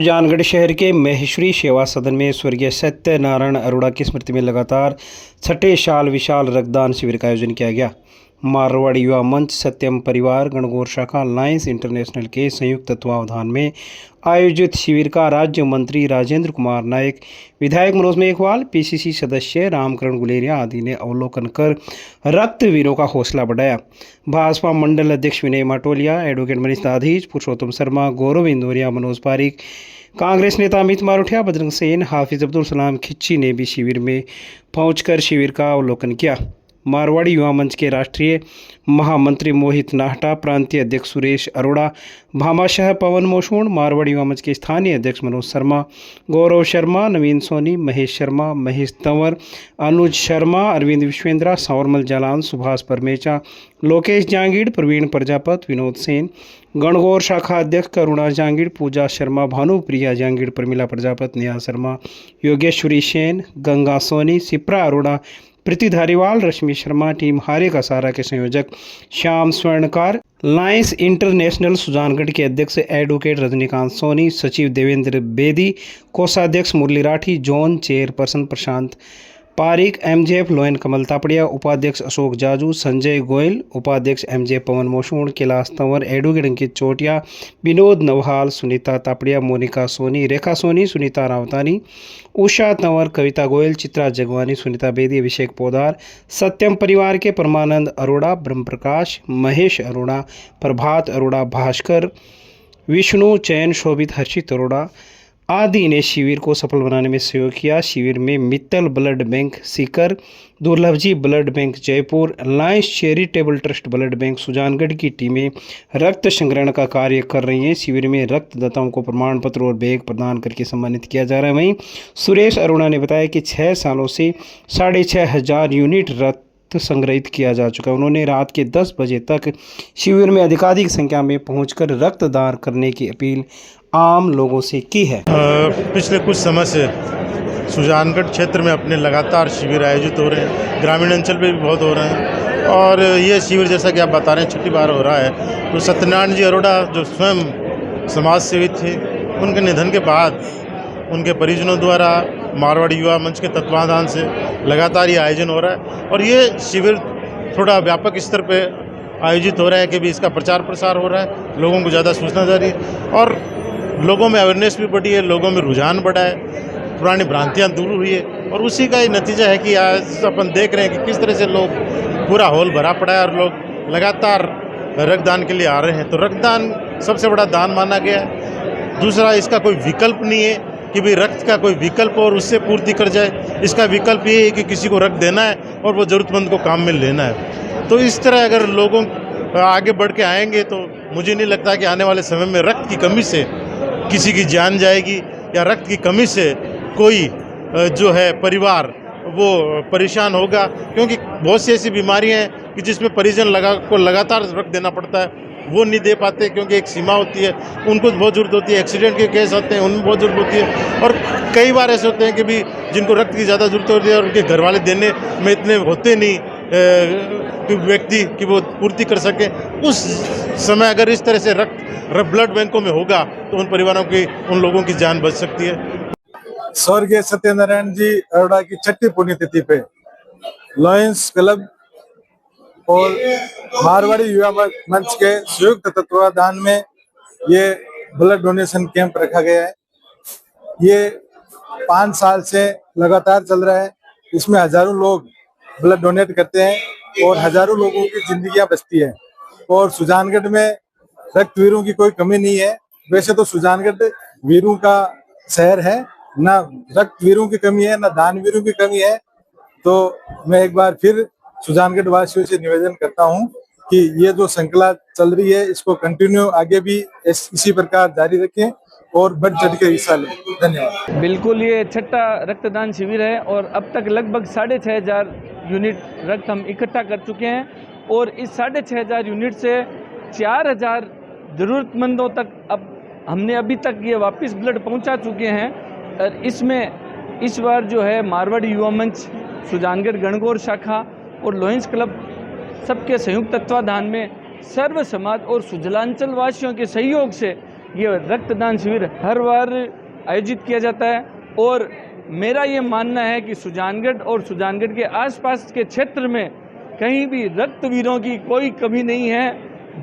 सुजानगढ़ शहर के महेश्वरी सेवा सदन में स्वर्गीय सत्यनारायण अरोड़ा की स्मृति में लगातार छठे साल विशाल रक्तदान शिविर का आयोजन किया गया। मारवाड़ी युवा मंच, सत्यम परिवार, गणगौर शाखा, लायंस इंटरनेशनल के संयुक्त तत्वावधान में आयोजित शिविर का राज्य मंत्री राजेंद्र कुमार नायक, विधायक मनोज मेघवाल, पीसीसी सदस्य रामकरण गुलेरिया आदि ने अवलोकन कर रक्तवीरों का हौसला बढ़ाया। भाजपा मंडल अध्यक्ष विनय माटोलिया, एडवोकेट मनीष दाधीच, पुरुषोत्तम शर्मा, गौरव इंदौरिया, मनोज पारिक, कांग्रेस नेता अमित मारोठिया, बजरंग सेन, हाफिज अब्दुल सलाम खिच्ची ने भी शिविर में पहुंचकर शिविर का अवलोकन किया। मारवाड़ी युवा मंच के राष्ट्रीय महामंत्री मोहित नाहटा, प्रांतीय अध्यक्ष सुरेश अरोड़ा, भामाशाह पवन मोशूण, मारवाड़ी युवा मंच के स्थानीय अध्यक्ष मनोज शर्मा, गौरव शर्मा, नवीन सोनी, महेश शर्मा, महेश तंवर, अनुज शर्मा, अरविंद विश्वेंद्रा, संवरमल जालान, सुभाष परमेचा, लोकेश जांगीड़, प्रवीण प्रजापत, विनोद सेन, गणगौर शाखा अध्यक्ष करुणा जांगीड़, पूजा शर्मा, भानुप्रिया जांगीड़, प्रमिला प्रजापत, नेहा शर्मा, योगेश्वरी सेन, गंगा सोनी, सिप्रा अरोड़ा, प्रीति धारीवाल, रश्मि शर्मा, टीम हारे का सारा के संयोजक श्याम स्वर्णकार, लायंस इंटरनेशनल सुजानगढ़ के अध्यक्ष एडवोकेट रजनीकांत सोनी, सचिव देवेंद्र बेदी, कोषाध्यक्ष मुरली राठी, जोन चेयरपर्सन प्रशांत पारिक, एमजेएफ लोयन कमल तापड़िया, उपाध्यक्ष अशोक जाजू, संजय गोयल, उपाध्यक्ष एमजे पवन मोशूण, कैलाश तंवर, एडवोकेट अंकित चोटिया, विनोद नवहाल, सुनीता तापड़िया, मोनिका सोनी, रेखा सोनी, सुनीता रावतानी, उषा तंवर, कविता गोयल, चित्रा जगवानी, सुनीता बेदी, अभिषेक पोदार, सत्यम परिवार के परमानंद अरोड़ा, ब्रह्म प्रकाश, महेश अरोड़ा, प्रभात अरोड़ा, भास्कर, विष्णु चयन, शोभित, हर्षित अरोड़ा आदि ने शिविर को सफल बनाने में सहयोग किया। शिविर में Mittal blood bank Sikar, Durlabhji blood bank Jaipur, Lions charitable trust blood bank Sujangarh की टीमें रक्त संग्रहण का कार्य कर रही हैं। शिविर में रक्तदाताओं को प्रमाण पत्र और बैग प्रदान करके सम्मानित किया जा रहा है। वहीं सुरेश अरोड़ा ने बताया कि 6 सालों से 6,500 यूनिट रक्त संग्रहित किया जा चुका है। उन्होंने रात के 10 बजे तक शिविर में अधिकाधिक संख्या में पहुंचकर रक्तदान करने की अपील आम लोगों से की है। पिछले कुछ समय से सुजानगढ़ क्षेत्र में अपने लगातार शिविर आयोजित हो रहे हैं, ग्रामीण अंचल पे भी बहुत हो रहे हैं और ये शिविर जैसा कि आप बता रहे हैं छठी बार हो रहा है। तो सत्यनारायण जी अरोड़ा जो स्वयं समाज सेवी थे, उनके निधन के बाद उनके परिजनों द्वारा मारवाड़ी युवा मंच के तत्वावधान से लगातार ये आयोजन हो रहा है और ये शिविर थोड़ा व्यापक स्तर पे आयोजित हो रहा है कि भी इसका प्रचार प्रसार हो रहा है, लोगों को ज़्यादा सूचना जा रही है और लोगों में अवेयरनेस भी बढ़ी है, लोगों में रुझान बढ़ा है, पुरानी भ्रांतियाँ दूर हुई है और उसी का ही नतीजा है कि आज अपन देख रहे हैं कि किस तरह से लोग पूरा हॉल भरा पड़ा है और लोग लगातार रक्तदान के लिए आ रहे हैं। तो रक्तदान सबसे बड़ा दान माना गया है। दूसरा, इसका कोई विकल्प नहीं है कि भाई रक्त का कोई विकल्प और उससे पूर्ति कर जाए। इसका विकल्प ये है कि किसी को रक्त देना है और वो ज़रूरतमंद को काम में लेना है। तो इस तरह अगर लोगों आगे बढ़ के आएंगे तो मुझे नहीं लगता कि आने वाले समय में रक्त की कमी से किसी की जान जाएगी या रक्त की कमी से कोई जो है परिवार वो परेशान होगा, क्योंकि बहुत सी ऐसी बीमारियां हैं कि जिसमें परिजन को लगातार रक्त देना पड़ता है, वो नहीं दे पाते क्योंकि एक सीमा होती है, उनको बहुत ज़रूरत होती है। एक्सीडेंट के केस होते हैं, उनमें बहुत ज़रूरत होती है और कई बार ऐसे होते हैं कि भी जिनको रक्त की ज़्यादा ज़रूरत होती है और उनके घर वाले देने में इतने होते नहीं कि व्यक्ति की वो पूर्ति कर सके। उस समय अगर इस तरह से रक्त ब्लड बैंकों में होगा तो उन परिवारों की, उन लोगों की जान बच सकती है। स्वर्गीय सत्यनारायण जी अरोड़ा की 6ठी पुण्यतिथि पे लायंस क्लब और मारवाड़ी युवा मंच के संयुक्त तत्वावधान में ये ब्लड डोनेशन कैंप रखा गया है। ये 5 साल से लगातार चल रहा है। इसमें हजारों लोग ब्लड डोनेट करते हैं और हजारों लोगों की जिंदगियां बचती है और सुजानगढ़ में रक्तवीरों की कोई कमी नहीं है। वैसे तो सुजानगढ़ वीरों का शहर है, ना रक्तवीरों की कमी है ना दानवीरों की कमी है। तो मैं एक बार फिर सुजानगढ़ वासियों से निवेदन करता हूं कि ये जो श्रृंखला चल रही है इसको कंटिन्यू आगे भी इसी प्रकार जारी रखें और बढ़ चढ़ के हिस्सा लें। धन्यवाद। बिल्कुल, ये छठा रक्तदान शिविर है और अब तक लगभग 6,500 यूनिट रक्त हम इकट्ठा कर चुके हैं और इस 6,500 यूनिट से 4,000 ज़रूरतमंदों तक अब हमने अभी तक ये वापस ब्लड पहुंचा चुके हैं। और इसमें इस बार जो है मारवाड़ी युवा मंच, सुजानगढ़ गणगौर शाखा और लायंस क्लब सबके संयुक्त तत्वाधान में सर्व समाज और सुजलांचल वासियों के सहयोग से ये रक्तदान शिविर हर बार आयोजित किया जाता है और मेरा ये मानना है कि सुजानगढ़ और सुजानगढ़ के आसपास के क्षेत्र में कहीं भी रक्तवीरों की कोई कमी नहीं है।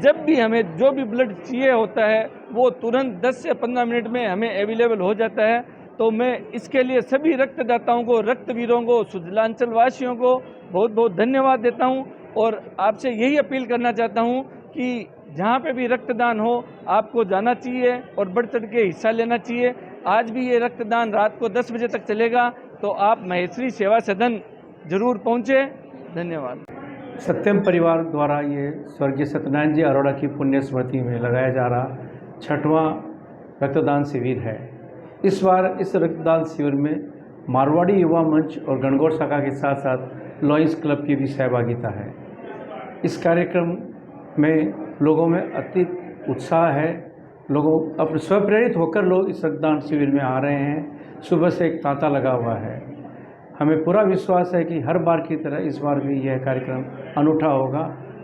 जब भी हमें जो भी ब्लड चाहिए होता है वो तुरंत 10 से 15 मिनट में हमें अवेलेबल हो जाता है। तो मैं इसके लिए सभी रक्तदाताओं को, रक्तवीरों को, सुजलांचल वासियों को बहुत बहुत धन्यवाद देता हूं और आपसे यही अपील करना चाहता हूं कि जहां पे भी रक्तदान हो आपको जाना चाहिए और बढ़ चढ़ के हिस्सा लेना चाहिए। आज भी ये रक्तदान रात को 10 बजे तक चलेगा, तो आप महेश्वरी सेवा सदन जरूर पहुँचे। धन्यवाद। सत्यम परिवार द्वारा ये स्वर्गीय सत्यनारायण जी अरोड़ा की पुण्य स्मृति में लगाया जा रहा 6वां रक्तदान शिविर है। इस बार इस रक्तदान शिविर में मारवाड़ी युवा मंच और गणगौर शाखा के साथ साथ लॉयंस क्लब की भी सहभागिता है। इस कार्यक्रम में लोगों में अति उत्साह है। लोगों अपने स्वप्रेरित होकर लोग इस रक्तदान शिविर में आ रहे हैं। सुबह से एक तांता लगा हुआ है। हमें पूरा विश्वास है कि हर बार की तरह इस बार भी यह कार्यक्रम अनूठा होगा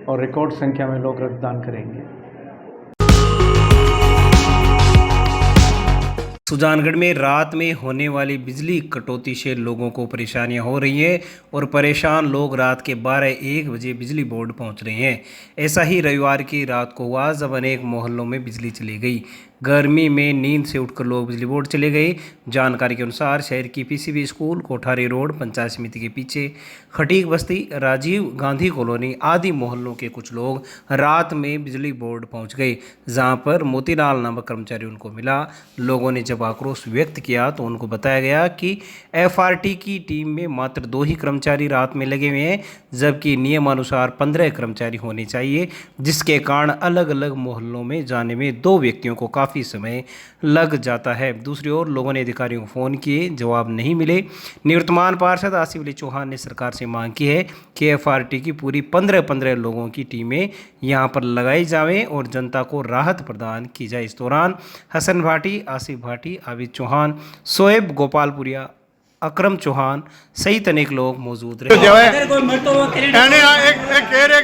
और रिकॉर्ड संख्या में लोग रक्तदान करेंगे। सुजानगढ़ में रात में होने वाली बिजली कटौती से लोगों को परेशानियां हो रही हैं और परेशान लोग रात के 12-1 बजे बिजली बोर्ड पहुंच रहे हैं। ऐसा ही रविवार की रात को हुआ जब अनेक मोहल्लों में बिजली चली गई। गर्मी में नींद से उठकर लोग बिजली बोर्ड चले गए। जानकारी के अनुसार शहर की PCB school, Kothari road, panchayat समिति के पीछे खटीक बस्ती, राजीव गांधी कॉलोनी आदि मोहल्लों के कुछ लोग रात में बिजली बोर्ड पहुंच गए, जहां पर मोतीलाल नामक कर्मचारी उनको मिला। लोगों ने जब आक्रोश व्यक्त किया तो उनको बताया गया कि एफआरटी की टीम में मात्र 2 ही कर्मचारी रात में लगे हुए हैं, जबकि नियमानुसार 15 कर्मचारी होने चाहिए, जिसके कारण अलग अलग मोहल्लों में जाने में 2 व्यक्तियों को काफ़ी समय लग जाता है। दूसरी ओर लोगों ने अधिकारियों को फ़ोन किए, जवाब नहीं मिले। निवर्तमान पार्षद आसिफ अली चौहान ने सरकार से मांग की है कि एफआरटी की पूरी 15 लोगों की टीमें यहां पर लगाई जाएं और जनता को राहत प्रदान की जाए। इस दौरान हसन भाटी, आसिफ भाटी, आबिद चौहान, शोएब गोपालपुरिया, अकरम चौहान सहित अनेक लोग मौजूद रहे।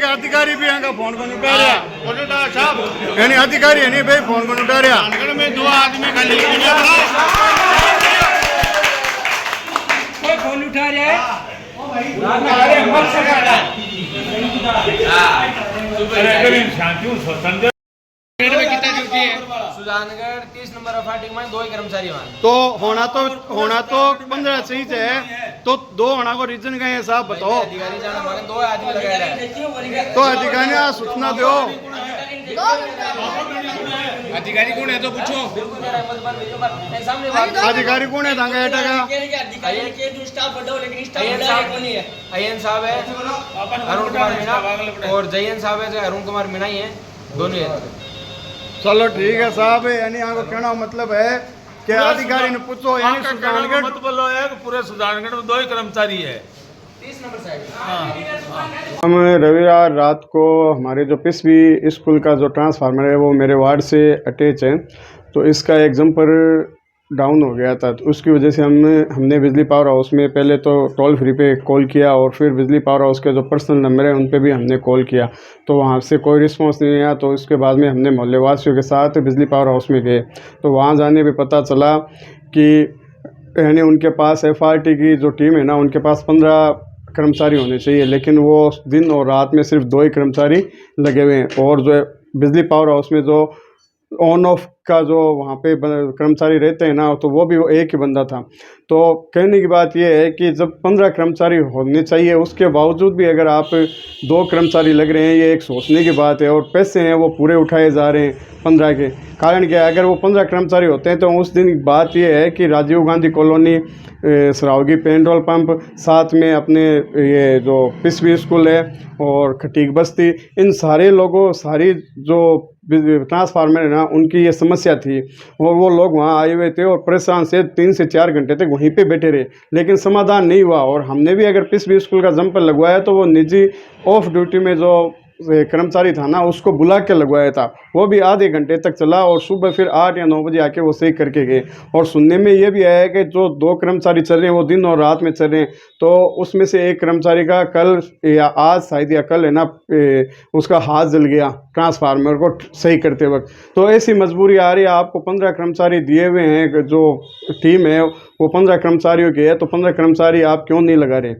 अधिकारी भी फोन को उठा रहा, अधिकारी है नहीं भाई फोन को उठा रहा में 2 आदमी खाली कोई फोन उठा रहा है। कितना ड्यूटी है सुजानगढ़ 30 नंबर एफआरटी में 2 ही कर्मचारी वहाँ तो होना तो 15 सही से है, तो 2 होना को रीजन का है साहब बताओ। अधिकारी जाना हमारे 2 आदमी लगाए रहे तो अधिकारी ने सूचना दो। अधिकारी कौन है तो पूछो। अधिकारी कौन है तांगा एटा का अयन साहब है, अरुण कुमार मीणा, और जयन साहब है जो अरुण कुमार मीणा ही है, दोनों है। चलो ठीक है साहब, यानी आपको कहना मतलब है कि अधिकारी ने पूछो, यानी सुजानगढ़ मत बोलो है कि पूरे सुजानगढ़ में 2 ही कर्मचारी है। 30 नंबर साइड हम रविवार रात को हमारे जो पिसवी स्कूल का जो ट्रांसफार्मर है वो मेरे वार्ड से अटैच है, तो इसका एक जंपर डाउन हो गया था। तो उसकी वजह से हमने बिजली पावर हाउस में पहले तो टोल फ्री पे कॉल किया और फिर बिजली पावर हाउस के जो पर्सनल नंबर है उन पे भी हमने कॉल किया, तो वहाँ से कोई रिस्पांस नहीं आया। तो इसके बाद में हमने मोहल्ले वासियों के साथ बिजली पावर हाउस में गए, तो वहाँ जाने पे पता चला कि यानी उनके पास एफआरटी की जो टीम है ना, उनके पास 15 कर्मचारी होने चाहिए, लेकिन वो दिन और रात में सिर्फ 2 ही कर्मचारी लगे हुए हैं। और जो बिजली पावर हाउस में जो ऑन ऑफ का जो वहाँ पे कर्मचारी रहते हैं ना, तो वो भी एक ही बंदा था। तो कहने की बात यह है कि जब 15 कर्मचारी होने चाहिए, उसके बावजूद भी अगर आप 2 कर्मचारी लग रहे हैं, ये एक सोचने की बात है। और पैसे हैं वो पूरे उठाए जा रहे हैं 15 के। कारण क्या है, अगर वो 15 कर्मचारी होते हैं तो उस दिन बात यह है कि Rajiv Gandhi colony, Saraogi petrol pump, साथ में अपने ये जो पिसवी स्कूल है और खटीक बस्ती, इन सारे लोगों सारी जो ट्रांसफार्मर है ना, उनकी ये समस्या थी और वो लोग वहाँ आए हुए थे और परेशान से 3 से 4 घंटे तक वहीं पे बैठे रहे, लेकिन समाधान नहीं हुआ। और हमने भी अगर पिसवी स्कूल का जंपर लगवाया तो वो निजी ऑफ ड्यूटी में जो कर्मचारी था ना, उसको बुला के लगवाया था। वो भी आधे घंटे तक चला और सुबह फिर 8 या 9 बजे आके वो सही करके गए। और सुनने में ये भी आया है कि जो 2 कर्मचारी चल रहे हैं वो दिन और रात में चल रहे हैं, तो उसमें से एक कर्मचारी का कल या आज शायद या कल है ना, उसका हाथ जल गया ट्रांसफार्मर को सही करते वक्त। तो ऐसी मजबूरी आ रही है। आपको 15 कर्मचारी दिए हुए हैं, जो टीम है वो 15 कर्मचारियों की है, तो 15 कर्मचारी आप क्यों नहीं लगा रहे?